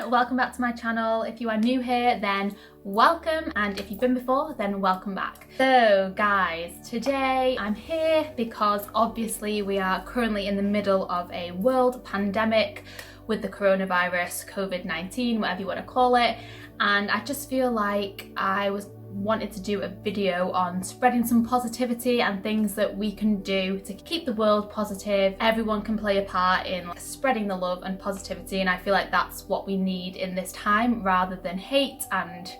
welcome back to my channel. If you are new here, then welcome, and if you've been before, then welcome back. So guys, today I'm here because obviously we are currently in the middle of a world pandemic with the coronavirus, COVID-19, whatever you want to call it, and I just feel like I wanted to do a video on spreading some positivity and things that we can do to keep the world positive. Everyone can play a part in spreading the love and positivity, and I feel like that's what we need in this time, rather than hate and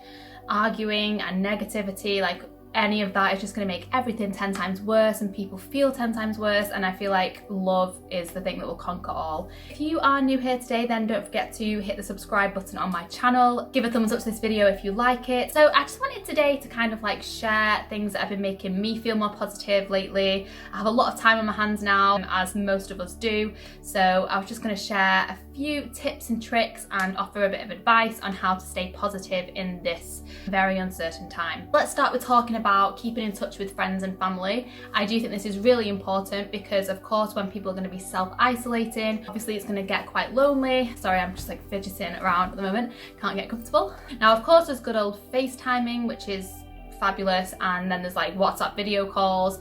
arguing and negativity. Like, any of that is just going to make everything 10 times worse and people feel 10 times worse, and I feel like love is the thing that will conquer all. If you are new here today, then don't forget to hit the subscribe button on my channel. Give a thumbs up to this video if you like it. So I just wanted today to kind of like share things that have been making me feel more positive lately. I have a lot of time on my hands now, as most of us do, so I was just going to share a few tips and tricks and offer a bit of advice on how to stay positive in this very uncertain time. Let's start with talking about keeping in touch with friends and family. I do think this is really important because, of course, when people are going to be self-isolating, obviously it's going to get quite lonely. Sorry, I'm just like fidgeting around at the moment, can't get comfortable. Now, of course, there's good old FaceTiming, which is fabulous, and then there's like WhatsApp video calls.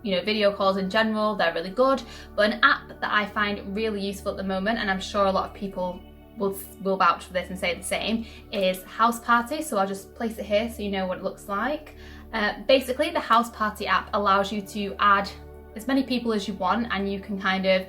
You know, video calls in general, they're really good, but an app that I find really useful at the moment, and I'm sure a lot of people will vouch for this and say the same, is House Party. So I'll just place it here so you know what it looks like. Basically, the House Party app allows you to add as many people as you want, and you can kind of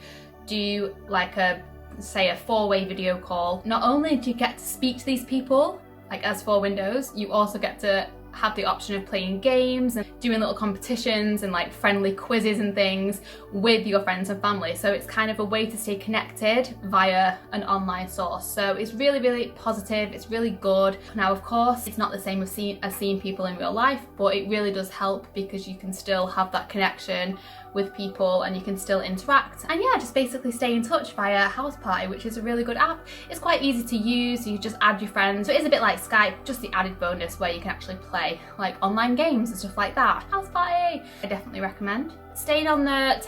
do like a 4-way video call. Not only do you get to speak to these people, like as 4 windows, you also get to have the option of playing games and doing little competitions and like friendly quizzes and things with your friends and family. So it's kind of a way to stay connected via an online source. So it's really, really positive. It's really good. Now, of course, it's not the same as seeing people in real life, but it really does help because you can still have that connection with people and you can still interact, and yeah, just basically stay in touch via House Party, which is a really good app. It's quite easy to use. You just add your friends, so it is a bit like Skype, just the added bonus where you can actually play like online games and stuff like that. House Party, I definitely recommend. Staying on the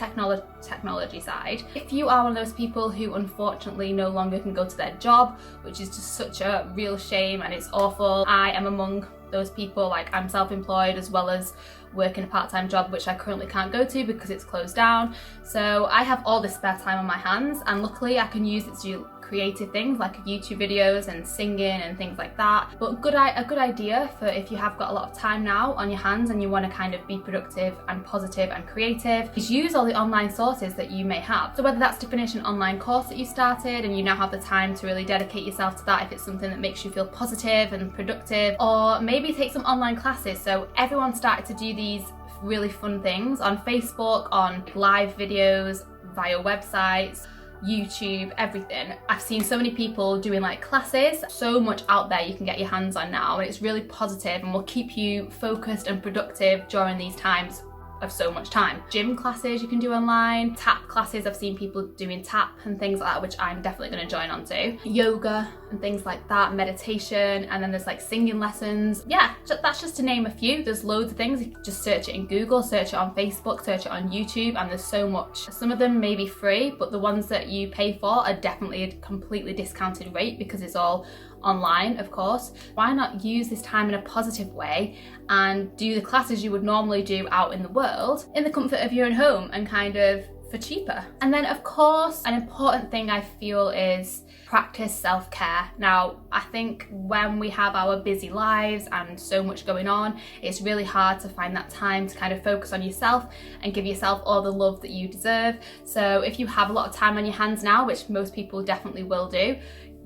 technology side, if you are one of those people who unfortunately no longer can go to their job, which is just such a real shame and it's awful, I am among those people. Like, I'm self-employed as well as working a part-time job, which I currently can't go to because it's closed down. So I have all this spare time on my hands, and luckily I can use it to do creative things like YouTube videos and singing and things like that. But a good idea for if you have got a lot of time now on your hands and you want to kind of be productive and positive and creative, is use all the online sources that you may have. So whether that's to finish an online course that you started and you now have the time to really dedicate yourself to that if it's something that makes you feel positive and productive, or maybe take some online classes. So everyone started to do these really fun things on Facebook, on live videos, via websites, YouTube, everything. I've seen so many people doing like classes, so much out there you can get your hands on now, and it's really positive and will keep you focused and productive during these times of so much time. Gym classes you can do online, tap classes, I've seen people doing tap and things like that, which I'm definitely going to join on to. Yoga and things like that, meditation, and then there's like singing lessons. Yeah, that's just to name a few. There's loads of things. You can just search it in Google, search it on Facebook, search it on YouTube, and there's so much. Some of them may be free, but the ones that you pay for are definitely a completely discounted rate because it's all online, of course. Why not use this time in a positive way and do the classes you would normally do out in the world in the comfort of your own home and kind of for cheaper? And then, of course, an important thing I feel is practice self-care. Now, I think when we have our busy lives and so much going on, it's really hard to find that time to kind of focus on yourself and give yourself all the love that you deserve. So if you have a lot of time on your hands now, which most people definitely will do,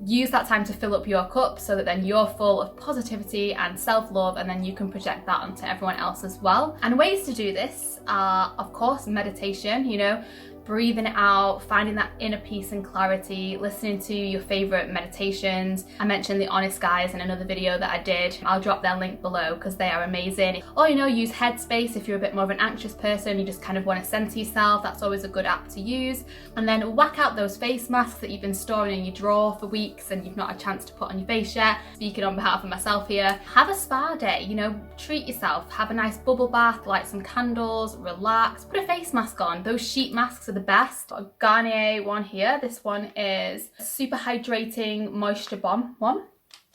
use that time to fill up your cup so that then you're full of positivity and self-love, and then you can project that onto everyone else as well. And ways to do this are, of course, meditation, you know, breathing it out, finding that inner peace and clarity, listening to your favorite meditations. I mentioned the Honest Guys in another video that I did. I'll drop their link below because they are amazing. Or, you know, use Headspace if you're a bit more of an anxious person, you just kind of want to center yourself. That's always a good app to use. And then whack out those face masks that you've been storing in your drawer for weeks and you've not had a chance to put on your face yet. Speaking on behalf of myself here, have a spa day, you know, treat yourself, have a nice bubble bath, light some candles, relax, put a face mask on. Those sheet masks are the the best. Got a Garnier one here. This one is Super Hydrating Moisture Bomb one.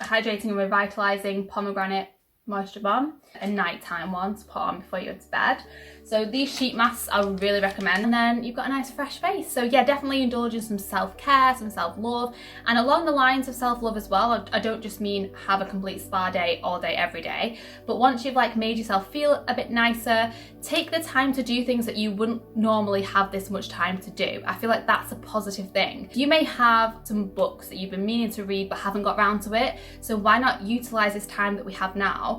A hydrating and revitalizing pomegranate moisture bomb, a nighttime one to put on before you go to bed. So these sheet masks I would really recommend, and then you've got a nice fresh face. So yeah, definitely indulge in some self-care, some self-love, and along the lines of self-love as well, I don't just mean have a complete spa day all day every day, but once you've like made yourself feel a bit nicer, take the time to do things that you wouldn't normally have this much time to do. I feel like that's a positive thing. You may have some books that you've been meaning to read but haven't got around to it, so why not utilize this time that we have now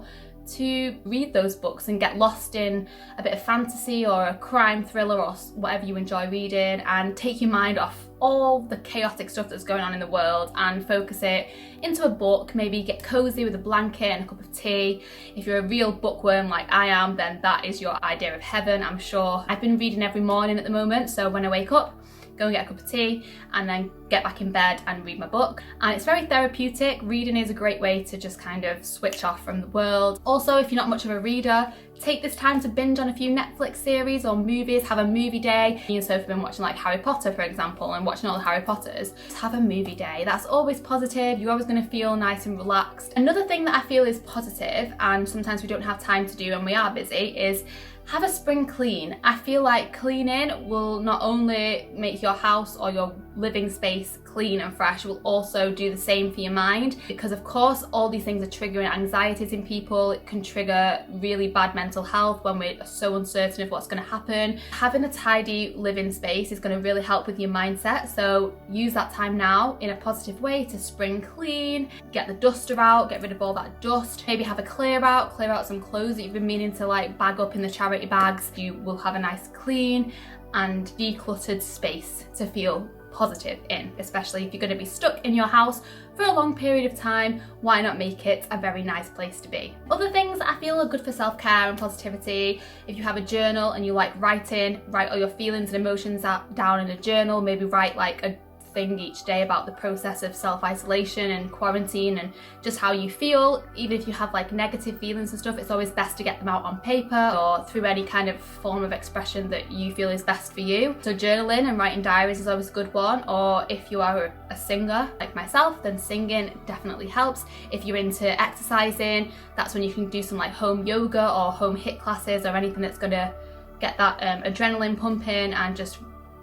to read those books and get lost in a bit of fantasy or a crime thriller or whatever you enjoy reading, and take your mind off all the chaotic stuff that's going on in the world and focus it into a book. Maybe get cozy with a blanket and a cup of tea. If you're a real bookworm like I am, then that is your idea of heaven, I'm sure. I've been reading every morning at the moment, so when I wake up, go and get a cup of tea and then get back in bed and read my book. And it's very therapeutic. Reading is a great way to just kind of switch off from the world. Also, if you're not much of a reader, take this time to binge on a few Netflix series or movies, have a movie day. Me and Sophie have been watching like Harry Potter, for example, and watching all the Harry Potters. Just have a movie day. That's always positive. You're always going to feel nice and relaxed. Another thing that I feel is positive, and sometimes we don't have time to do when we are busy, is have a spring clean. I feel like cleaning will not only make your house or your living space clean and fresh, will also do the same for your mind, because of course all these things are triggering anxieties in people. It can trigger really bad mental health when we're so uncertain of what's going to happen. Having a tidy living space is going to really help with your mindset, so use that time now in a positive way to spring clean, get the duster out, get rid of all that dust, maybe have a clear out some clothes that you've been meaning to like bag up in the charity bags. You will have a nice clean and decluttered space to feel positive in, especially if you're going to be stuck in your house for a long period of time. Why not make it a very nice place to be? Other things I feel are good for self-care and positivity: if you have a journal and you like writing, write all your feelings and emotions down in a journal. Maybe write like a thing each day about the process of self-isolation and quarantine and just how you feel. Even if you have like negative feelings and stuff, it's always best to get them out on paper or through any kind of form of expression that you feel is best for you. So journaling and writing diaries is always a good one. Or if you are a singer like myself, then singing definitely helps. If you're into exercising, that's when you can do some like home yoga or home HIIT classes, or anything that's going to get that adrenaline pumping and just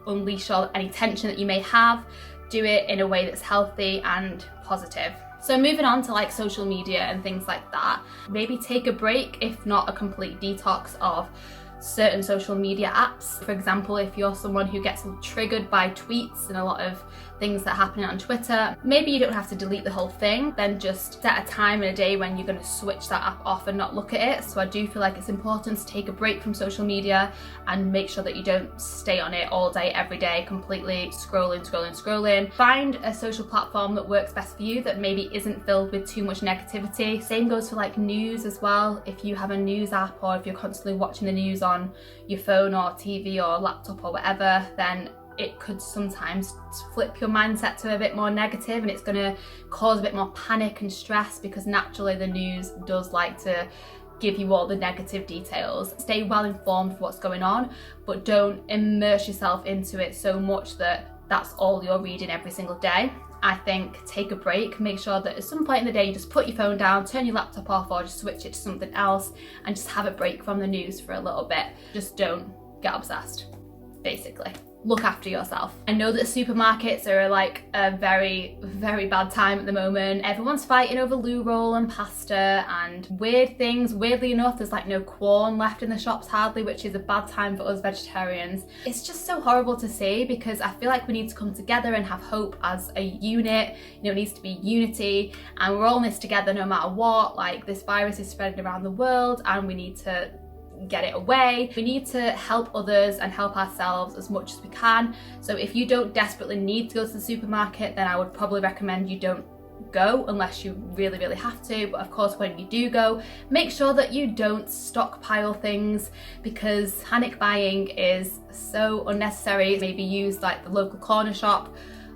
unleash all any tension that you may have. Do it in a way that's healthy and positive. So moving on to like social media and things like that, maybe take a break, if not a complete detox of certain social media apps. For example, if you're someone who gets triggered by tweets and a lot of things that are happening on Twitter, maybe you don't have to delete the whole thing, then just set a time in a day when you're going to switch that app off and not look at it. So I do feel like it's important to take a break from social media and make sure that you don't stay on it all day, every day, completely scrolling. Find a social platform that works best for you, that maybe isn't filled with too much negativity. Same goes for like news as well. If you have a news app, or if you're constantly watching the news on your phone or TV or laptop or whatever, then it could sometimes flip your mindset to a bit more negative, and it's going to cause a bit more panic and stress, because naturally the news does like to give you all the negative details. Stay well informed of what's going on, but don't immerse yourself into it so much that that's all you're reading every single day. I think take a break. Make sure that at some point in the day you just put your phone down, turn your laptop off, or just switch it to something else and just have a break from the news for a little bit. Just don't get obsessed, basically. Look after yourself. I know that supermarkets are like a very, very bad time at the moment. Everyone's fighting over loo roll and pasta and weird things. Weirdly enough, there's like no corn left in the shops hardly, which is a bad time for us vegetarians. It's just so horrible to see, because I feel like we need to come together and have hope as a unit. You know, it needs to be unity, and we're all in this together no matter what. Like, this virus is spreading around the world and we need to get it away. We need to help others and help ourselves as much as we can. So if you don't desperately need to go to the supermarket, then I would probably recommend you don't go unless you really, really have to. But of course, when you do go, make sure that you don't stockpile things, because panic buying is so unnecessary. Maybe use like the local corner shop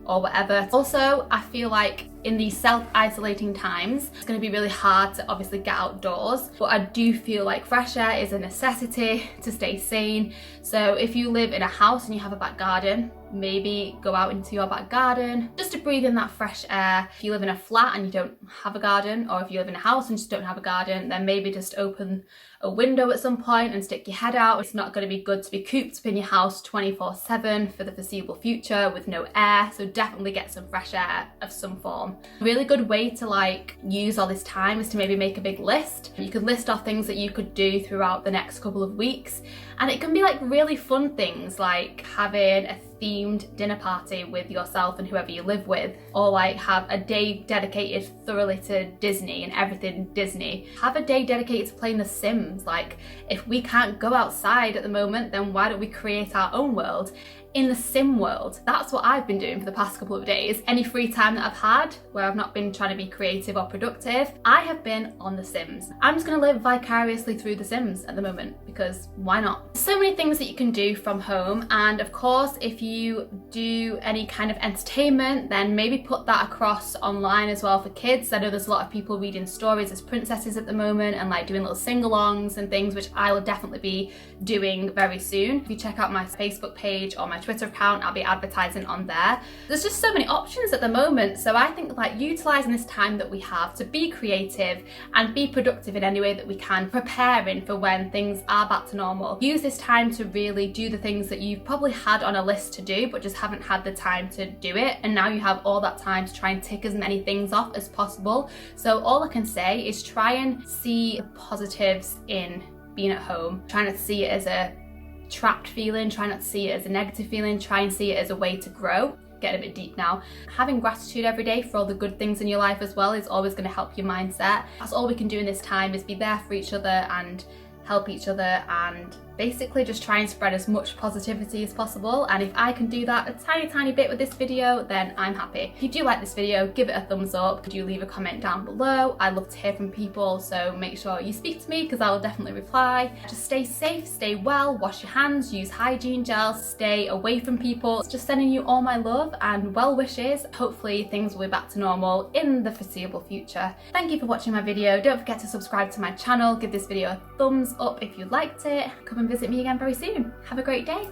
or whatever. Also, I feel like in these self-isolating times, it's going to be really hard to obviously get outdoors, but I do feel like fresh air is a necessity to stay sane. So if you live in a house and you have a back garden, maybe go out into your back garden just to breathe in that fresh air. If you live in a flat and you don't have a garden, or if you live in a house and just don't have a garden, then maybe just open a window at some point and stick your head out. It's not going to be good to be cooped up in your house 24/7 for the foreseeable future with no air, so definitely get some fresh air of some form. A really good way to like use all this time is to maybe make a big list. You could list off things that you could do throughout the next couple of weeks, and it can be like really fun things like having a themed dinner party with yourself and whoever you live with, or like have a day dedicated thoroughly to Disney and everything Disney. Have a day dedicated to playing The Sims. Like, if we can't go outside at the moment, then why don't we create our own world in the sim world? That's what I've been doing for the past couple of days. Any free time that I've had where I've not been trying to be creative or productive, I have been on The Sims. I'm just gonna live vicariously through The Sims at the moment, because why not? So many things that you can do from home, and of course if you do any kind of entertainment, then maybe put that across online as well for kids. I know there's a lot of people reading stories as princesses at the moment and like doing little sing-alongs and things, which I will definitely be doing very soon. If you check out my Facebook page or my Twitter account, I'll be advertising on there. There's just so many options at the moment, so I think like utilising this time that we have to be creative and be productive in any way that we can, preparing for when things are back to normal. Use this time to really do the things that you've probably had on a list to do but just haven't had the time to do it, and now you have all that time to try and tick as many things off as possible. So all I can say is try and see the positives in being at home. Try not to see it as a trapped feeling, try not to see it as a negative feeling, try and see it as a way to grow. Getting a bit deep now. Having gratitude every day for all the good things in your life as well is always going to help your mindset. That's all we can do in this time, is be there for each other and help each other, and basically just try and spread as much positivity as possible. And if I can do that a tiny bit with this video, then I'm happy. If you do like this video, give it a thumbs up. Do leave a comment down below. I love to hear from people, so make sure you speak to me because I will definitely reply. Just stay safe, stay well, wash your hands, use hygiene gels, stay away from people. Just sending you all my love and well wishes. Hopefully things will be back to normal in the foreseeable future. Thank you for watching my video. Don't forget to subscribe to my channel. Give this video a thumbs up if you liked it. Come and visit me again very soon. Have a great day.